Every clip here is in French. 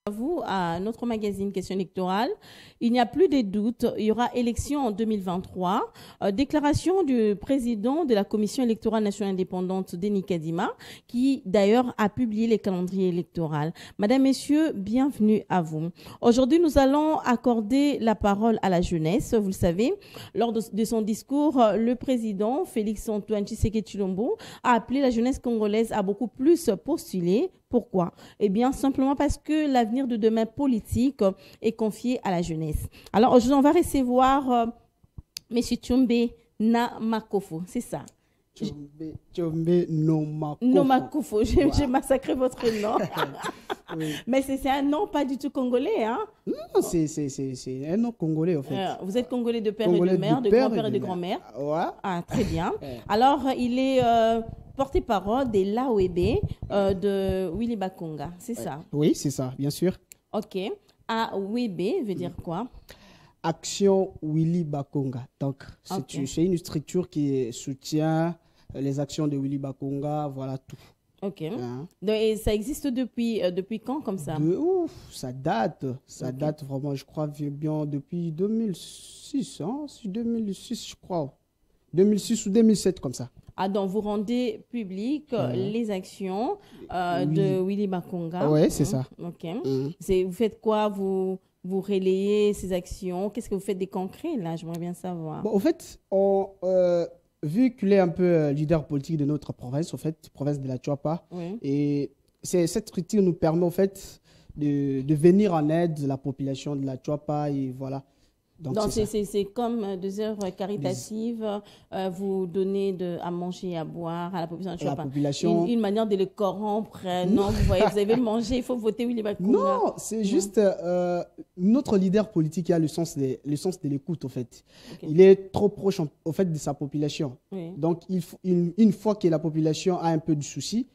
Vous, à notre magazine Question électorale, il n'y a plus de doute, il y aura élection en 2023. Déclaration du président de la Commission électorale nationale indépendante, Denis Kadima, qui d'ailleurs a publié les calendriers électoraux. Madame, Messieurs, bienvenue à vous. Aujourd'hui, nous allons accorder la parole à la jeunesse. Vous le savez, lors de son discours, le président Félix-Antoine Tshisekedi Tshilombo a appelé la jeunesse congolaise à beaucoup plus postuler. Pourquoi? Eh bien, simplement parce que l'avenir de demain politique est confié à la jeunesse. Alors, aujourd'hui, on va recevoir M. Tshombe Namakofo, c'est ça? Tshombe Nomakofo. Nomakofo, j'ai massacré votre nom. Oui. Mais c'est un nom pas du tout congolais, hein? Non, c'est un nom congolais, en fait. Vous êtes congolais de père Congolais et de mère, de père grand-père et de mère. grand-mère? Ouais. Ah, très bien. Alors, il est porte-parole de l'AOEB de Willy Bakonga, c'est ça? Oui, c'est ça, bien sûr. Ok. AOEB veut dire quoi? Action Willy Bakonga. Donc, c'est une structure qui soutient les actions de Willy Bakonga, voilà tout. Ok. Hein? Et ça existe depuis quand comme ça? Ça date vraiment, je crois, bien depuis 2006, hein? 2006, je crois. 2006 ou 2007, comme ça. Ah, donc vous rendez public les actions de Willy Bakonga. Oui, c'est ça. Ok. Vous faites quoi? Vous relayez ces actions? Qu'est-ce que vous faites des concrets, là? J'aimerais bien savoir. Bon, en fait, vu qu'il est un peu leader politique de notre province, en fait, province de la Tchouapa, et cette structure nous permet, en fait, de venir en aide de la population de la Tchouapa, et voilà. Donc, c'est comme des heures caritatives, vous donnez à manger et à boire à la population. La population... Une manière de les corrompre. Non, vous voyez, vous avez mangé, il faut voter Willy Bakonga. Non, c'est juste notre leader politique qui a le sens de l'écoute, en fait. Okay. Il est trop proche, en fait, de sa population. Oui. Donc, une fois que la population a un peu de soucis,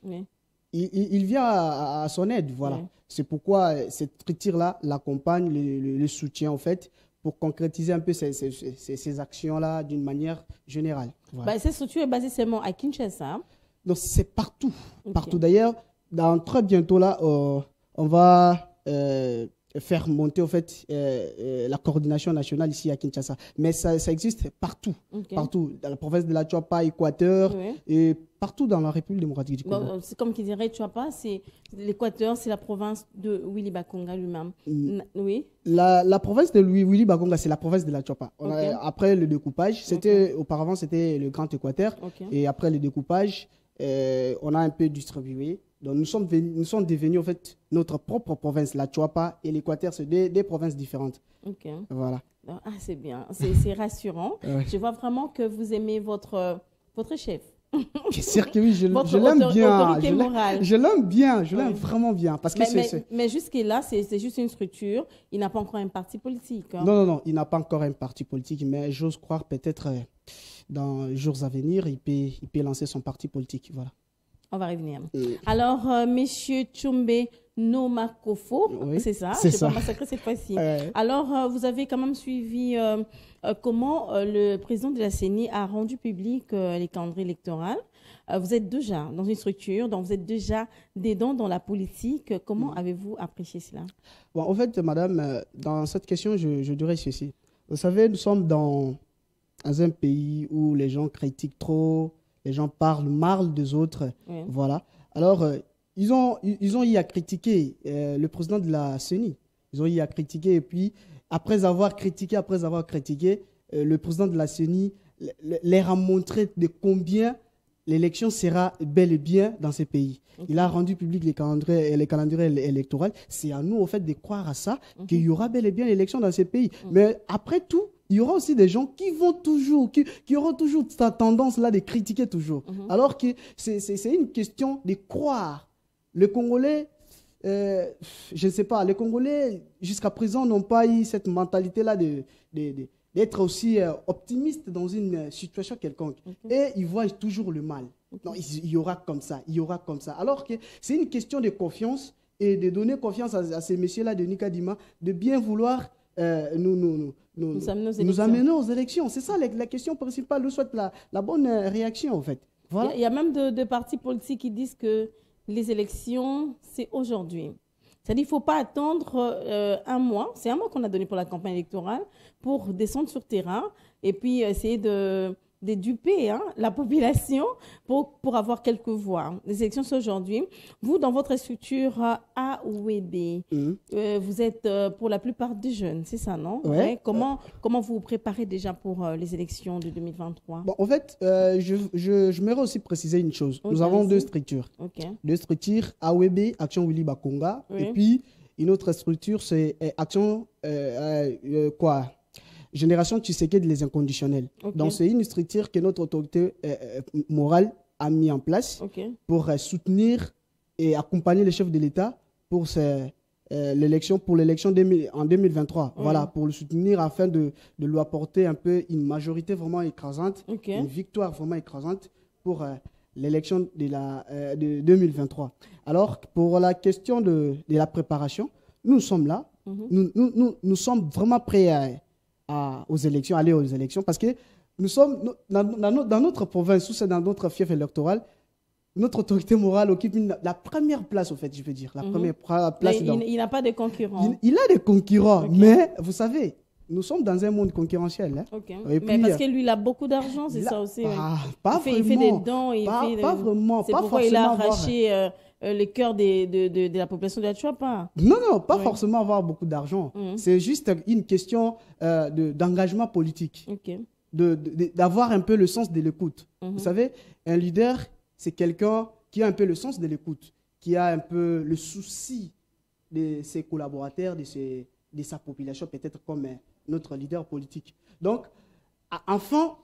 il vient à son aide, voilà. Oui. C'est pourquoi cette structure-là l'accompagne, le soutient, en fait, pour concrétiser un peu ces actions-là d'une manière générale. Voilà. Cette structure est basée seulement à Kinshasa. Donc, c'est partout. Okay. Partout. D'ailleurs, très bientôt, là, on va faire monter, en fait, la coordination nationale ici à Kinshasa. Mais ça existe partout. Okay. Partout. Dans la province de la Tchouapa, Équateur, et partout dans la République démocratique du Congo. C'est comme qui dirait Tchouapa, l'Équateur, c'est la province de Willy Bakonga lui-même. Oui. La province de Willy Bakonga, c'est la province de la Tchouapa. Après le découpage, auparavant, c'était le Grand Équateur. Et après le découpage, on a un peu distribué. Donc, nous sommes devenus, en fait, notre propre province. La Tchouapa et l'Équateur, c'est des provinces différentes. Ok. Voilà. Ah, c'est bien. C'est rassurant. Je vois vraiment que vous aimez votre chef. Bien sûr que oui, je l'aime bien. Je l'aime bien, je l'aime vraiment bien. Parce que mais jusque-là, c'est juste une structure. Il n'a pas encore un parti politique. Hein. Non, il n'a pas encore un parti politique, mais j'ose croire peut-être dans les jours à venir, il peut lancer son parti politique. Voilà. On va revenir. Alors, Monsieur Tshombe Nomakofo, c'est ça? Je ne vais pas massacrer cette fois-ci. Alors, vous avez quand même suivi comment le président de la CENI a rendu public les calendriers électoraux. Vous êtes déjà dans une structure, donc vous êtes déjà dedans dans la politique. Comment avez-vous apprécié cela? Bon, en fait, madame, dans cette question, je dirais ceci. Vous savez, nous sommes dans un pays où les gens critiquent trop, les gens parlent mal des autres. Voilà. Alors, ils ont eu à critiquer le président de la CENI. Ils ont eu à critiquer. Et puis, après avoir critiqué, le président de la CENI leur a montré de combien l'élection sera bel et bien dans ces pays. Il a rendu public les calendriers électoraux. C'est à nous, en fait, de croire à ça, qu'il y aura bel et bien l'élection dans ces pays. Mais après tout, il y aura aussi des gens qui auront toujours cette tendance-là de critiquer toujours. Alors que c'est une question de croire. Les Congolais, je ne sais pas, les Congolais, jusqu'à présent, n'ont pas eu cette mentalité-là d'être aussi optimistes dans une situation quelconque. Et ils voient toujours le mal. Non, il y aura comme ça, il y aura comme ça. Alors que c'est une question de confiance et de donner confiance à ces messieurs-là de Kadima, de bien vouloir nous amener aux élections. C'est ça la question principale. Nous souhaite la bonne réaction, en fait. Voilà. Il y a même des partis politiques qui disent que les élections, c'est aujourd'hui. C'est-à-dire qu'il ne faut pas attendre un mois. C'est un mois qu'on a donné pour la campagne électorale pour descendre sur terrain et puis essayer de duper la population pour avoir quelques voix. Les élections, c'est aujourd'hui. Vous, dans votre structure AOEB, vous êtes pour la plupart des jeunes, c'est ça, non? Ouais. Comment vous vous préparez déjà pour les élections de 2023? Bon, en fait, j'aimerais aussi préciser une chose. Nous avons deux structures. Deux structures, AOEB, Action Willy Bakonga, et puis une autre structure, c'est Action Génération Tshisekedi les inconditionnels. Donc, c'est une structure que notre autorité morale a mis en place pour soutenir et accompagner les chefs de l'État pour l'élection en 2023. Voilà, pour le soutenir afin de lui apporter un peu une majorité vraiment écrasante, une victoire vraiment écrasante pour l'élection de 2023. Alors, pour la question de la préparation, nous sommes là. Nous sommes vraiment prêts aux élections, aller aux élections, parce que nous sommes dans notre province, ou c'est dans notre fief électoral, notre autorité morale occupe la première place, au fait, je veux dire. La première place. Il n'a pas de concurrents. Il a des concurrents, mais vous savez, nous sommes dans un monde concurrentiel. Hein. Mais puis, parce que lui, il a beaucoup d'argent, c'est ça aussi. Il fait des dons. Pas vraiment. C'est pourquoi il a arraché le cœur de la population de la Tchouapa. Non, pas forcément avoir beaucoup d'argent. C'est juste une question d'engagement politique. D'avoir un peu le sens de l'écoute. Vous savez, un leader, c'est quelqu'un qui a un peu le sens de l'écoute, qui a un peu le souci de ses collaborateurs, de sa population, peut-être comme notre leader politique. Donc, enfin,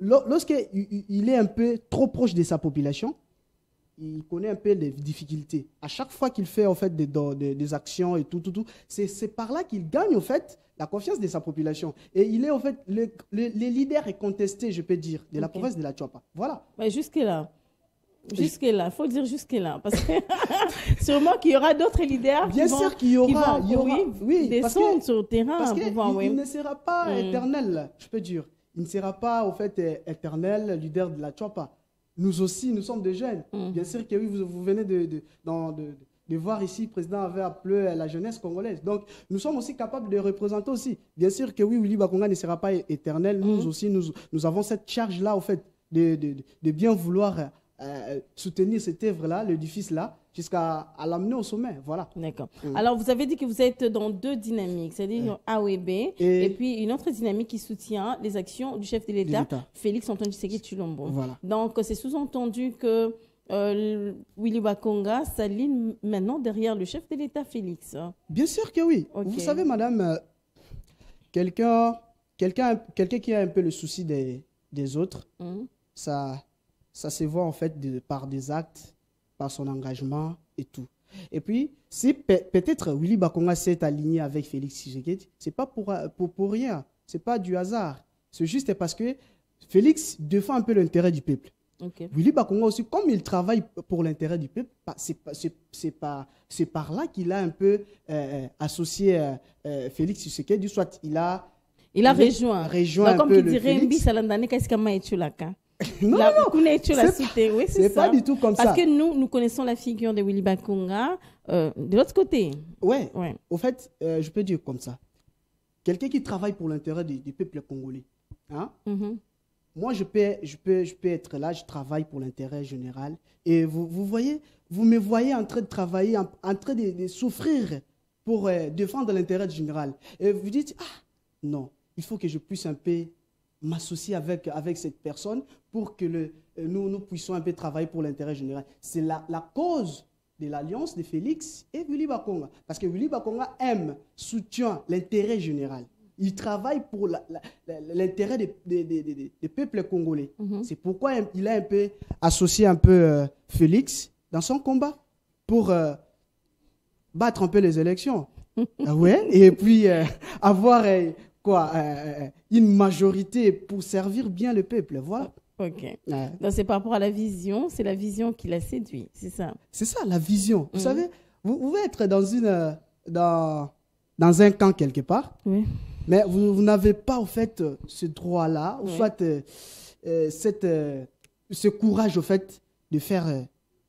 lorsqu'il est un peu trop proche de sa population, il connaît un peu les difficultés. À chaque fois qu'il fait en fait des actions et tout, c'est par là qu'il gagne en fait la confiance de sa population. Et il est en fait le leader est contesté, je peux dire, de la province de la Tchouapa. Voilà. Mais jusque-là, il faut dire jusque-là, parce que sûrement qu'il y aura d'autres leaders qui vont descendre sur le terrain. Parce qu'il ne sera pas éternel, je peux dire. Il ne sera pas, au fait, éternel leader de la Tchouapa. Nous aussi, nous sommes des jeunes. Bien sûr que oui, vous venez de voir ici, le président avait appelé la jeunesse congolaise. Donc, nous sommes aussi capables de représenter aussi. Bien sûr que oui, Willy Bakonga ne sera pas éternel. Nous aussi, nous avons cette charge-là, au fait, de bien vouloir soutenir cette œuvre-là, l'édifice-là, jusqu'à l'amener au sommet. Voilà. D'accord. Alors, vous avez dit que vous êtes dans deux dynamiques, c'est-à-dire AOEB et puis une autre dynamique qui soutient les actions du chef de l'État, Félix Antoine Tshisekedi Tshilombo. Voilà. Donc, c'est sous-entendu que Willy Bakonga s'aligne maintenant derrière le chef de l'État, Félix. Bien sûr que oui. Vous savez, madame, quelqu'un qui a un peu le souci des autres, ça se voit en fait par des actes, par son engagement et tout. Et puis, si peut-être Willy Bakonga s'est aligné avec Félix Tshisekedi, ce n'est pas pour rien, ce n'est pas du hasard. C'est juste parce que Félix défend un peu l'intérêt du peuple. Willy Bakonga aussi, comme il travaille pour l'intérêt du peuple, c'est par là qu'il a un peu associé Félix Tshisekedi, soit il a rejoint donc, comme tu dirais, non, c'est pas du tout comme ça. Parce que nous connaissons la figure de Willy Bakonga de l'autre côté. Ouais. Au fait, je peux dire comme ça. Quelqu'un qui travaille pour l'intérêt du peuple congolais. Hein? Moi, je peux être là, je travaille pour l'intérêt général. Et vous me voyez en train de travailler, en train de souffrir pour défendre l'intérêt général. Et vous dites, non, il faut que je puisse un peu m'associer avec cette personne pour que nous puissions un peu travailler pour l'intérêt général. C'est la cause de l'alliance de Félix et Willy Bakonga. Parce que Willy Bakonga soutient l'intérêt général. Il travaille pour l'intérêt des peuples congolais. C'est pourquoi il a un peu associé un peu Félix dans son combat pour battre un peu les élections. Et puis avoir une majorité pour servir bien le peuple. Voilà. Donc c'est par rapport à la vision, c'est la vision qui l'a séduit, c'est ça? C'est ça, la vision. Vous savez, vous pouvez être dans un camp quelque part, mais vous n'avez pas, au fait, ce droit-là, ou soit ce courage, au fait, de faire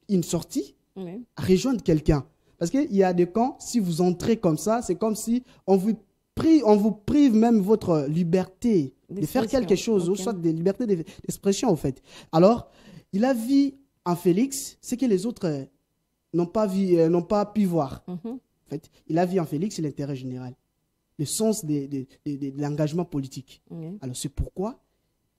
une sortie, rejoindre quelqu'un. Parce qu'il y a des camps, si vous entrez comme ça, c'est comme si on vous prive même votre liberté de faire quelque chose, ou soit des libertés d'expression, en fait. Alors, il a vu en Félix ce que les autres n'ont pas pu voir. En fait, il a vu en Félix l'intérêt général, le sens de l'engagement politique. Alors, c'est pourquoi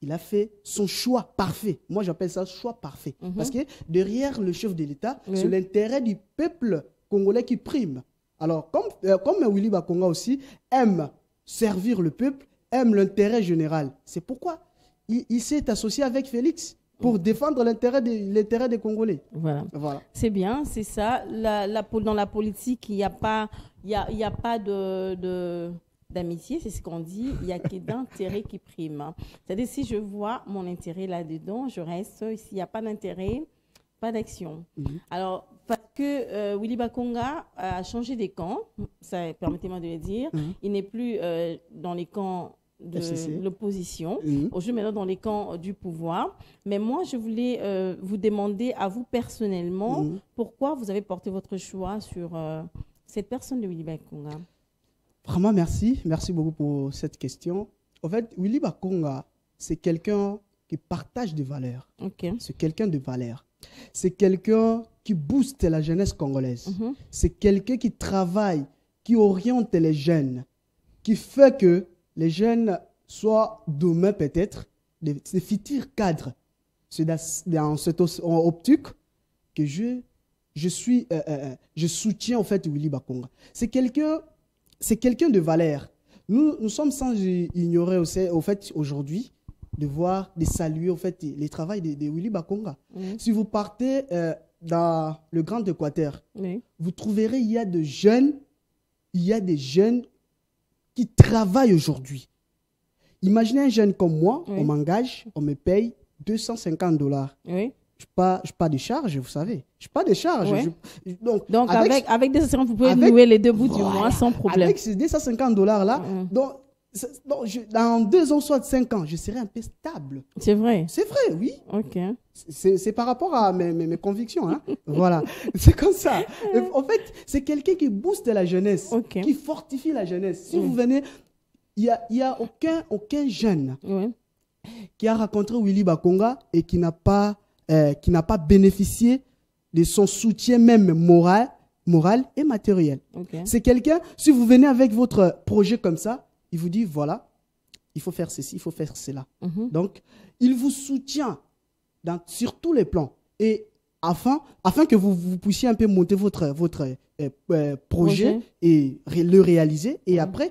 il a fait son choix parfait. Moi, j'appelle ça choix parfait. Parce que derrière le chef de l'État, c'est l'intérêt du peuple congolais qui prime. Alors, comme Willy Bakonga aussi aime servir le peuple, aime l'intérêt général. C'est pourquoi il s'est associé avec Félix pour défendre l'intérêt des Congolais. Voilà. C'est bien, c'est ça. Dans la politique, il n'y a pas d'amitié, c'est ce qu'on dit. Il n'y a que d'intérêt qui prime. C'est-à-dire, si je vois mon intérêt là-dedans, je reste. S'il n'y a pas d'intérêt, pas d'action. Alors, parce que Willy Bakonga a changé des camps, permettez-moi de le dire. Il n'est plus dans les camps de l'opposition, aujourd'hui maintenant dans les camps du pouvoir. Mais moi, je voulais vous demander à vous personnellement, pourquoi vous avez porté votre choix sur cette personne de Willy Bakonga? Vraiment, merci. Merci beaucoup pour cette question. En fait, Willy Bakonga, c'est quelqu'un qui partage des valeurs. C'est quelqu'un de valeurs. C'est quelqu'un qui booste la jeunesse congolaise. C'est quelqu'un qui travaille, qui oriente les jeunes, qui fait que les jeunes soient demain peut-être des futurs cadres. C'est dans cette optique que je soutiens en fait Willy Bakonga. C'est quelqu'un de valeur. Nous sommes sans ignorer aussi, au fait aujourd'hui de saluer au fait le travail de Willy Bakonga. Si vous partez dans le Grand Équateur, vous trouverez il y a des jeunes qui travaillent aujourd'hui. Imaginez un jeune comme moi, on m'engage, on me paye $250. Je n'ai pas de charge, vous savez. Je n'ai pas de charge. Donc avec des $250, vous pouvez nouer les deux bouts du mois sans problème. Avec ces $250-là, dans 2 ans, soit 5 ans, je serai un peu stable. C'est vrai? C'est vrai, oui. C'est par rapport à mes convictions. Hein. Voilà, c'est comme ça. En fait, c'est quelqu'un qui booste la jeunesse, qui fortifie la jeunesse. Si vous venez, il n'y a aucun jeune qui a rencontré Willy Bakonga et qui n'a pas bénéficié de son soutien même moral et matériel. C'est quelqu'un, si vous venez avec votre projet comme ça, il vous dit, voilà, il faut faire ceci, il faut faire cela. Donc, il vous soutient sur tous les plans. Et afin que vous puissiez un peu monter votre projet et le réaliser. Et après,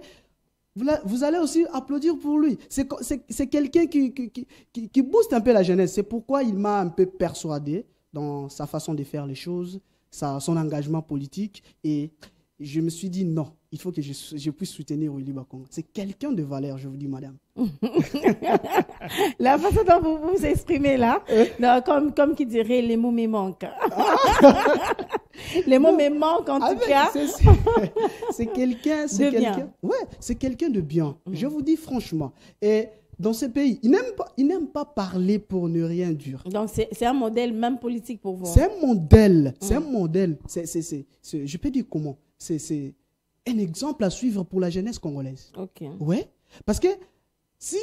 vous allez aussi applaudir pour lui. C'est quelqu'un qui booste un peu la jeunesse. C'est pourquoi il m'a un peu persuadé dans sa façon de faire les choses, son engagement politique. Et je me suis dit non, il faut que je puisse soutenir Willy Bakonga. C'est quelqu'un de valeur, je vous dis, madame. La façon dont vous vous exprimez là, comme qui dirait, les mots me manquent. Les mots me manquent en tout cas. C'est quelqu'un de bien. Je vous dis franchement. Et dans ce pays, il n'aime pas parler pour ne rien dire. Donc, c'est un modèle même politique pour vous. C'est un modèle. C'est un modèle. Je peux dire comment. C'est un exemple à suivre pour la jeunesse congolaise. Ouais. Parce que si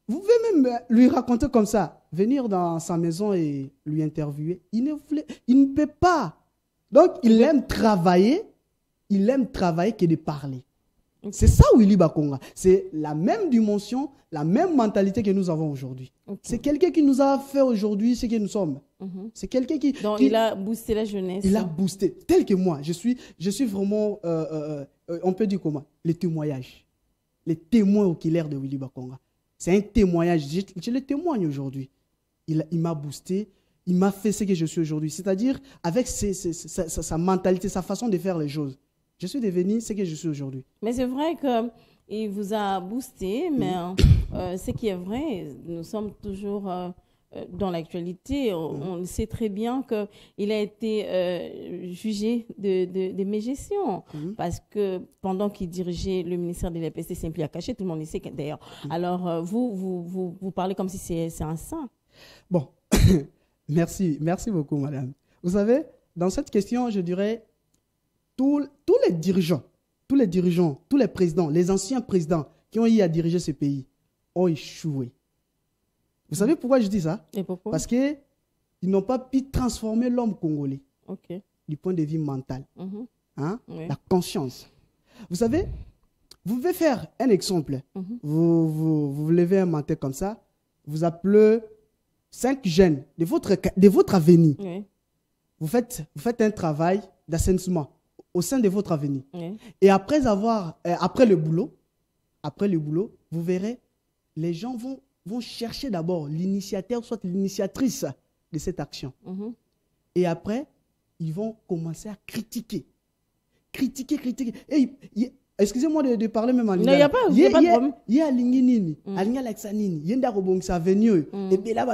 vous pouvez même lui raconter comme ça, venir dans sa maison et lui interviewer, il ne peut pas. Donc, il aime travailler que de parler. C'est ça Willy Bakonga. C'est la même dimension, la même mentalité que nous avons aujourd'hui. C'est quelqu'un qui nous a fait aujourd'hui ce que nous sommes. C'est quelqu'un qui... Donc, il a boosté la jeunesse. Il a boosté. Tel que moi, je suis vraiment, on peut dire comment? Les témoignages. Les témoins oculaires de Willy Bakonga. C'est un témoignage. Je le témoigne aujourd'hui. Il m'a boosté. Il m'a fait ce que je suis aujourd'hui. C'est-à-dire, avec sa mentalité, sa façon de faire les choses. Je suis devenu ce que je suis aujourd'hui. Mais c'est vrai qu'il vous a boosté, mais ce qui est vrai, nous sommes toujours dans l'actualité. On sait très bien qu'il a été jugé de mégestion parce que pendant qu'il dirigeait le ministère de l'EPC, c'est un peu à cacher, tout le monde le sait d'ailleurs. Alors, vous parlez comme si c'est un saint. Bon, merci beaucoup, madame. Vous savez, dans cette question, je dirais, tous les dirigeants, tous les présidents, les anciens présidents qui ont eu à diriger ce pays ont échoué. Vous savez pourquoi je dis ça? Et pourquoi? Parce qu'ils n'ont pas pu transformer l'homme congolais du point de vue mental. Hein? Oui. La conscience. Vous savez, vous pouvez faire un exemple. Vous levez un matin comme ça, vous appelez 5 jeunes de votre avenir. Oui. Vous faites un travail d'assainissement au sein de votre avenir. Oui. Et après le boulot, vous verrez, les gens vont chercher d'abord l'initiateur, soit l'initiatrice de cette action. Et après, ils vont commencer à critiquer. Excusez-moi de parler même en lingala. Non, il n'y a pas de problème. Il y a l'ingini, alinga l'exanini, yenda robongsa venu, et puis là,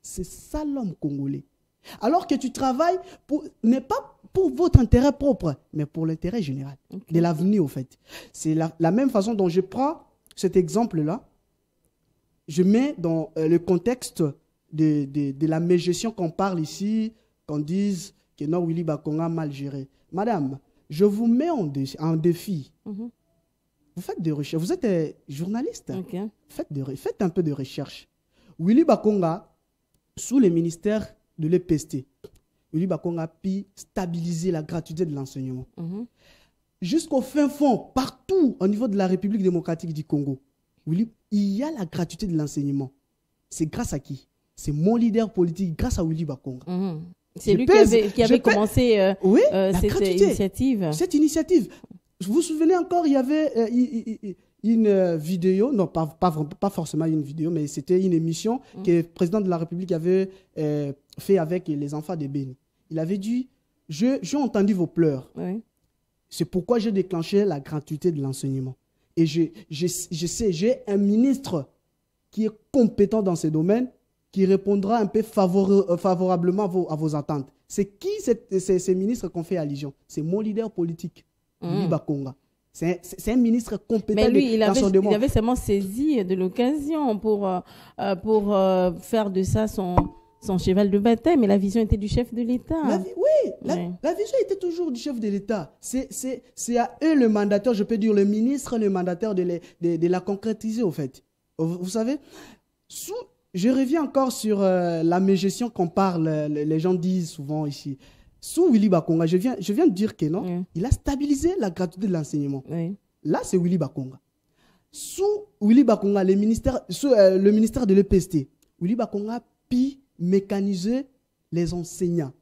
c'est ça l'homme congolais. Alors que tu travailles n'est pas pour votre intérêt propre, mais pour l'intérêt général, de l'avenir, au fait. C'est la même façon dont je prends cet exemple-là, je mets dans le contexte de la mégestion qu'on parle ici, qu'on dise que non, Willy Bakonga a mal géré. Madame, je vous mets en défi. Vous faites des recherches. Vous êtes journaliste. Faites un peu de recherche. Willy Bakonga, sous le ministère de l'EPST, Willy Bakonga a pu stabiliser la gratuité de l'enseignement. Jusqu'au fin fond, partout au niveau de la République démocratique du Congo, il y a la gratuité de l'enseignement. C'est grâce à qui? C'est mon leader politique, grâce à Willy Bakonga. C'est lui qui avait commencé cette initiative. Cette initiative. Vous vous souvenez encore, il y avait une vidéo, non pas forcément une vidéo, mais c'était une émission que le président de la République avait fait avec les enfants de Béni. Il avait dit, j'ai entendu vos pleurs. C'est pourquoi j'ai déclenché la gratuité de l'enseignement. Et je sais, j'ai un ministre qui est compétent dans ce domaine, qui répondra un peu favorablement à vos attentes. C'est qui ces ministres qu'on fait allusion? C'est mon leader politique, Willy Bakonga. C'est un ministre compétent. Mais lui, il avait seulement saisi de l'occasion pour faire de ça son cheval de bataille, mais la vision était du chef de l'État. La vision était toujours du chef de l'État. C'est à eux le mandataire, je peux dire le ministre, le mandataire de la concrétiser, au fait. Vous savez, je reviens encore sur la mégestion qu'on parle, les gens disent souvent ici. Sous Willy Bakonga, je viens de dire que non, il a stabilisé la gratuité de l'enseignement. Là, c'est Willy Bakonga. Sous Willy Bakonga, le ministère de l'EPST, Willy Bakonga a pu mécaniser les enseignants.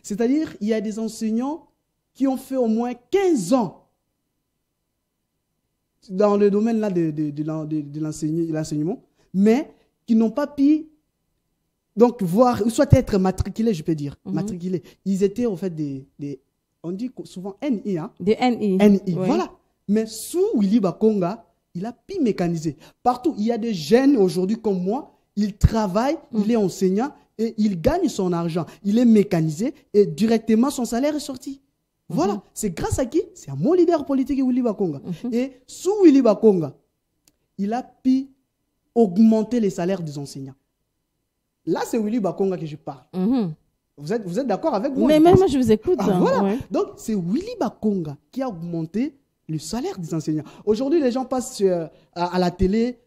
C'est-à-dire, il y a des enseignants qui ont fait au moins 15 ans dans le domaine là de l'enseignement, mais qui n'ont pas pu donc voir, soit être matriculés, je peux dire, matriculés. Ils étaient au fait on dit souvent NI, hein? Des NI. NI, voilà. Mais sous Willy Bakonga, il a pu mécaniser. Partout, il y a des jeunes aujourd'hui comme moi, il travaille, il est enseignant et il gagne son argent. Il est mécanisé et directement son salaire est sorti. Voilà. C'est grâce à qui? C'est à mon leader politique, Willy Bakonga. Et sous Willy Bakonga, il a pu augmenter les salaires des enseignants. Là, c'est Willy Bakonga que je parle. Vous êtes d'accord avec moi? Mais même moi, je vous écoute. Voilà. Donc, c'est Willy Bakonga qui a augmenté le salaire des enseignants. Aujourd'hui, les gens passent à la télé,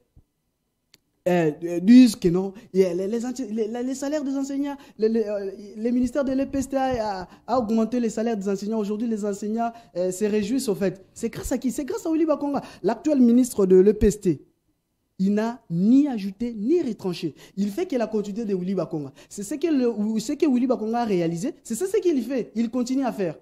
disent que non, les salaires des enseignants, le ministère de l'EPST a augmenté les salaires des enseignants. Aujourd'hui, les enseignants se réjouissent au fait. C'est grâce à qui? C'est grâce à Willy Bakonga, l'actuel ministre de l'EPST. Il n'a ni ajouté ni retranché. Il fait que la continuité de Willy Bakonga. C'est ce que Willy Bakonga a réalisé. C'est ce qu'il fait. Il continue à faire.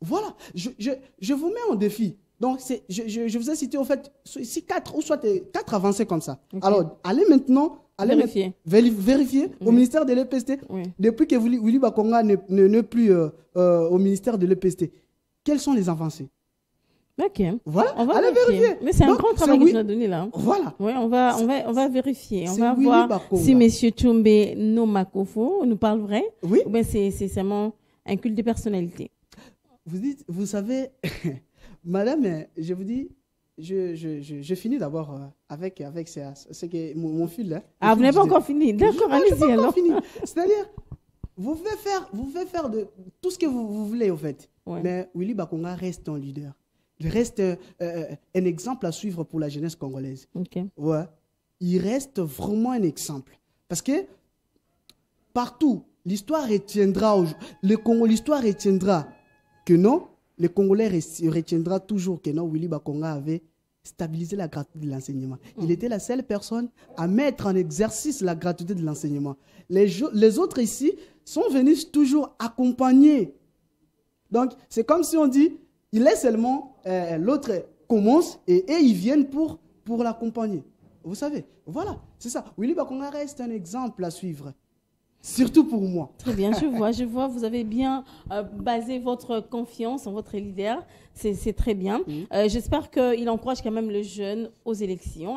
Voilà. Je vous mets en défi. Donc, je vous ai cité, au fait, ici 4 ou soit 4 avancées comme ça. Alors, allez maintenant vérifier au ministère de l'EPST. Depuis que Willy Bakonga n'est plus au ministère de l'EPST, quelles sont les avancées? Ok. Voilà. On va vérifier. Mais c'est un grand travail que tu as donné là. Voilà. Ouais, on va vérifier. On va voir si M. Tshombe Nomakofo nous parle vrai. Oui. Ou bien c'est seulement un culte de personnalité. Vous savez, madame, je vous dis, je finis d'abord avec ce que mon fil là. Vous n'avez pas encore fini. D'accord, allez-y alors. C'est-à-dire, vous pouvez faire de tout ce que vous voulez, en fait. Ouais. Mais Willy Bakonga reste un leader. Il reste un exemple à suivre pour la jeunesse congolaise. Ok. Ouais. Il reste vraiment un exemple. Parce que partout, l'histoire retiendra que non, les Congolais retiendra toujours que non, Willy Bakonga avait stabilisé la gratuité de l'enseignement. Il était la seule personne à mettre en exercice la gratuité de l'enseignement. Les autres ici sont venus toujours accompagner. Donc, c'est comme si on dit, il est seulement, l'autre commence et ils viennent pour l'accompagner. Vous savez, voilà, c'est ça. Willy Bakonga reste un exemple à suivre. Surtout pour moi. Très bien, je vois, vous avez bien basé votre confiance en votre leader, c'est très bien. J'espère qu'il encourage quand même les jeunes aux élections,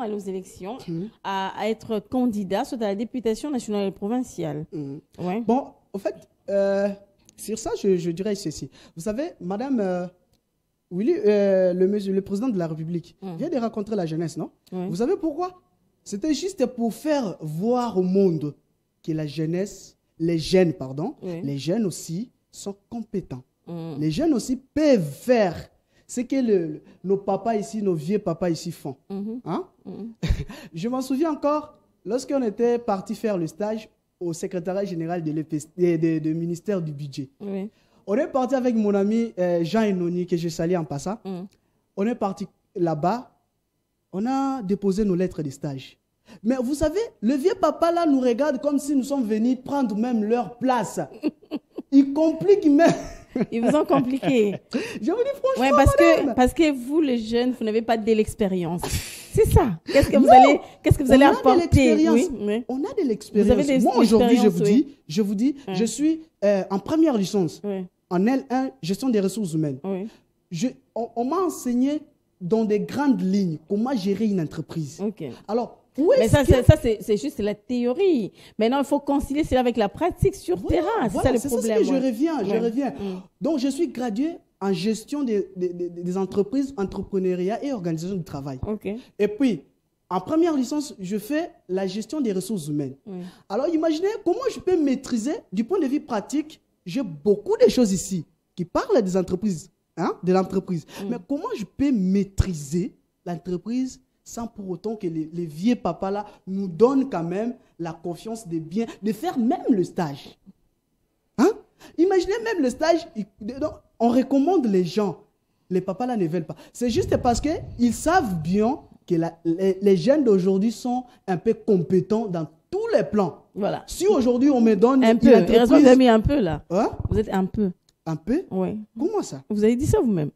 à être candidat, soit à la députation nationale et provinciale. Ouais. Bon, en fait, sur ça, je dirais ceci. Vous savez, Madame Willy, le président de la République, vient de rencontrer la jeunesse, non? Vous savez pourquoi? C'était juste pour faire voir au monde que la jeunesse, les jeunes aussi sont compétents. Les jeunes aussi peuvent faire ce que nos papas ici, nos vieux papas ici font. Hein? Je m'en souviens encore, lorsqu'on était parti faire le stage au secrétariat général du ministère du budget. On est parti avec mon ami Jean Enoni, que je salue en passant. On est parti là-bas, on a déposé nos lettres de stage. Mais vous savez, le vieux papa là nous regarde comme si nous sommes venus prendre même leur place. Ils compliquent même. Ils vous ont compliqué. Je vous dis franchement, parce que vous, les jeunes, vous n'avez pas de l'expérience. C'est ça. Qu'est-ce que vous allez apporter? On a de l'expérience. Moi, aujourd'hui, je vous dis, je suis en première licence, en L1, gestion des ressources humaines. On m'a enseigné dans des grandes lignes comment gérer une entreprise. Alors, mais ça, c'est juste la théorie. Maintenant, il faut concilier cela avec la pratique sur terrain. C'est ça le problème. C'est ça que je reviens. Donc, je suis gradué en gestion des entreprises, entrepreneuriat et organisation du travail. Et puis, en première licence, je fais la gestion des ressources humaines. Alors, imaginez comment je peux maîtriser, du point de vue pratique, j'ai beaucoup de choses ici qui parlent des entreprises, de l'entreprise. Mais comment je peux maîtriser l'entreprise sans pour autant que les vieux papas là nous donnent quand même la confiance de faire même le stage. Imaginez même le stage, on recommande les gens. Les papas là ne veulent pas. C'est juste parce qu'ils savent bien que les jeunes d'aujourd'hui sont un peu compétents dans tous les plans. Voilà. Si aujourd'hui on me donne un peu, vous avez mis un peu là. Vous êtes un peu. Un peu? Oui. Comment ça? Vous avez dit ça vous-même.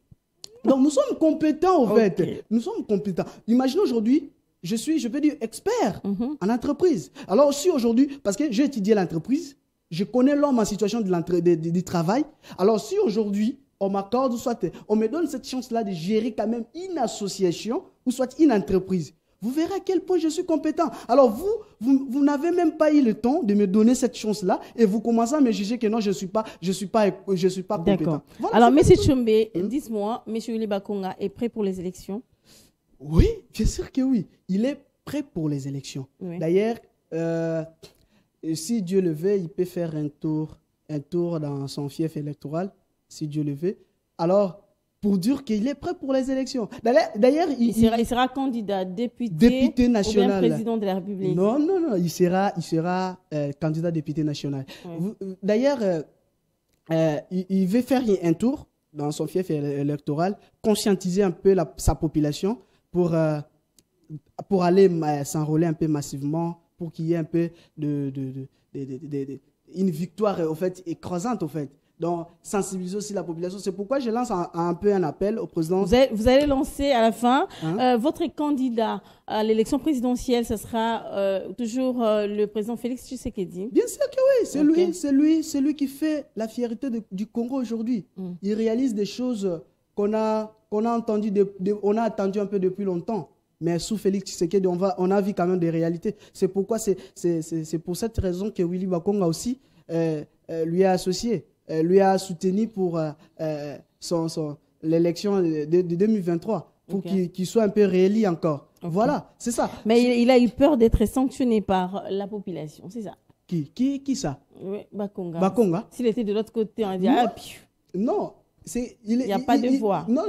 Donc, nous sommes compétents, en fait. Nous sommes compétents. Imaginez aujourd'hui, je peux dire, expert en entreprise. Alors, si aujourd'hui, parce que j'ai étudié l'entreprise, je connais l'homme en situation du travail. Alors, si aujourd'hui, on m'accorde, soit on me donne cette chance-là de gérer quand même une association ou soit une entreprise, vous verrez à quel point je suis compétent. Alors, vous n'avez même pas eu le temps de me donner cette chance-là et vous commencez à me juger que non, je suis pas compétent. Voilà, alors, M. Tshombe, dites-moi, M. Willy Bakonga est prêt pour les élections? Oui, bien sûr que oui. Il est prêt pour les élections. D'ailleurs, si Dieu le veut, il peut faire un tour dans son fief électoral, si Dieu le veut. Alors, pour dire qu'il est prêt pour les élections. D'ailleurs, il sera candidat, député national, ou bien président de la République. Non, il sera candidat député national. D'ailleurs, il veut faire un tour dans son fief électoral, conscientiser un peu sa population pour aller s'enrôler un peu massivement, pour qu'il y ait un peu une victoire en fait, écrasante en fait. Donc, sensibiliser aussi la population. C'est pourquoi je lance un peu un appel au président. Vous allez lancer à la fin. Votre candidat à l'élection présidentielle, ce sera toujours le président Félix Tshisekedi. Bien sûr que oui. C'est lui qui fait la fierté du Congo aujourd'hui. Il réalise des choses qu'on a attendu un peu depuis longtemps. Mais sous Félix Tshisekedi, on a vu quand même des réalités. C'est pourquoi c'est pour cette raison que Willy Bakonga aussi lui a associé. Lui a soutenu pour l'élection de 2023, pour qu'il soit un peu réélu encore. Voilà, c'est ça. Mais il a eu peur d'être sanctionné par la population, c'est ça? Qui ça? Oui, Bakonga. Bakonga. S'il était de l'autre côté, on dirait... Non. Il n'y a pas de voix. Non.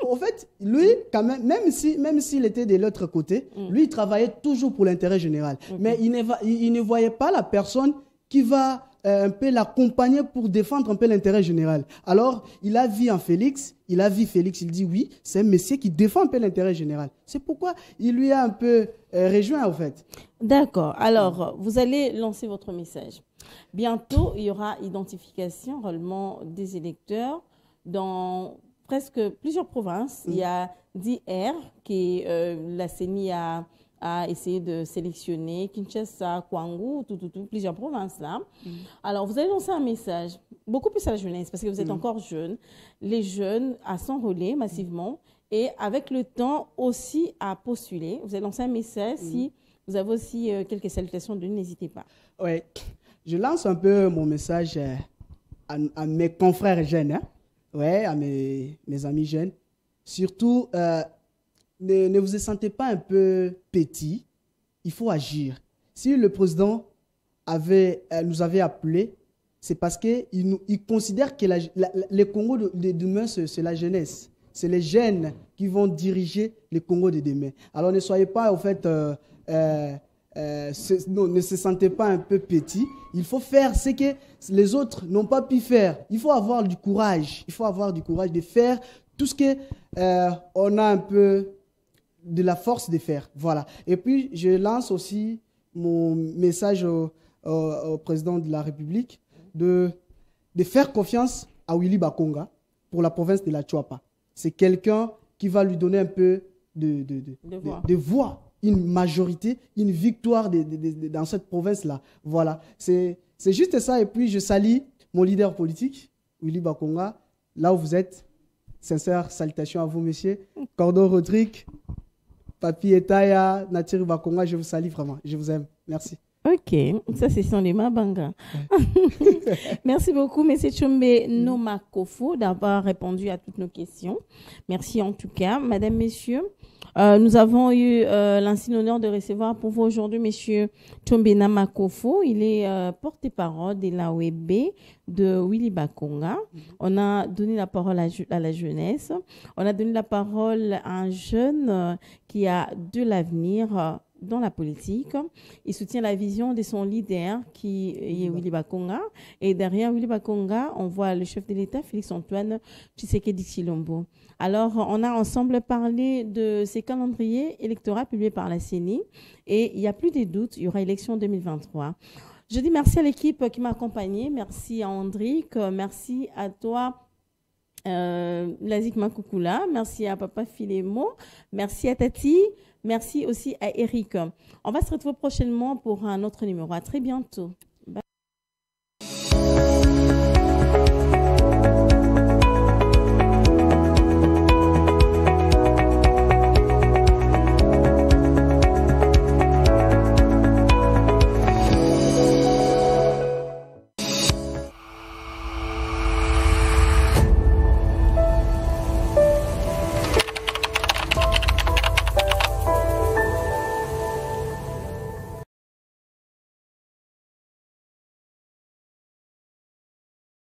En fait, lui, quand même s'il était de l'autre côté, lui, il travaillait toujours pour l'intérêt général. Mais il ne voyait pas la personne qui va un peu l'accompagner pour défendre un peu l'intérêt général. Alors, il a vu Félix, il dit oui, c'est un monsieur qui défend un peu l'intérêt général. C'est pourquoi il lui a un peu rejoint, en fait. D'accord. Alors, vous allez lancer votre message. Bientôt, il y aura identification, enrôlement des électeurs dans presque plusieurs provinces. Il y a DR, qui la CENI a essayé de sélectionner, Kinshasa, Kwangu, plusieurs provinces là. Alors, vous allez lancer un message, beaucoup plus à la jeunesse, parce que vous êtes encore jeunes. Les jeunes à s'enrôler massivement et avec le temps aussi à postuler. Vous allez lancer un message. Si vous avez aussi quelques salutations, n'hésitez pas. Oui, je lance un peu mon message à mes confrères jeunes, hein? Ouais, à mes amis jeunes. Surtout, ne vous sentez pas un peu petit. Il faut agir. Si le président nous avait appelés, c'est parce qu'il considère que le Congo de demain, c'est la jeunesse. C'est les jeunes qui vont diriger le Congo de demain. Alors ne soyez pas, en fait, ne se sentez pas un peu petit. Il faut faire ce que les autres n'ont pas pu faire. Il faut avoir du courage. Il faut avoir du courage de faire tout ce que on a un peu de la force de faire. Voilà. Et puis, je lance aussi mon message au président de la République de faire confiance à Willy Bakonga pour la province de la Tchouapa. C'est quelqu'un qui va lui donner un peu de voix. Une majorité, une victoire dans cette province-là. Voilà, c'est juste ça. Et puis, je salue mon leader politique, Willy Bakonga, là où vous êtes. Sincères salutations à vous, monsieur. Cordon Rodrigue, Papi Etaya, Natir Bakonga, je vous salue vraiment. Je vous aime. Merci. Ok, ça c'est son lema banga. Merci beaucoup, M. Tshombe Nomakofo, d'avoir répondu à toutes nos questions. Merci en tout cas, Madame, Messieurs. Nous avons eu l'insigne honneur de recevoir pour vous aujourd'hui M. Tshombe Nomakofo. Il est porte-parole de l'AOEB de Willy Bakonga. On a donné la parole à la jeunesse. On a donné la parole à un jeune qui a de l'avenir dans la politique. Il soutient la vision de son leader qui est Willy Bakonga. Et derrière Willy Bakonga, on voit le chef de l'État, Félix-Antoine Tshisekedi Tshilombo. Alors, on a ensemble parlé de ces calendriers électoraux publiés par la CENI. Et il n'y a plus de doute, il y aura élection 2023. Je dis merci à l'équipe qui m'a accompagnée. Merci à Andrick. Merci à toi, Lazik Makoukoula. Merci à Papa Filemo. Merci à Tati. Merci aussi à Eric. On va se retrouver prochainement pour un autre numéro. À très bientôt.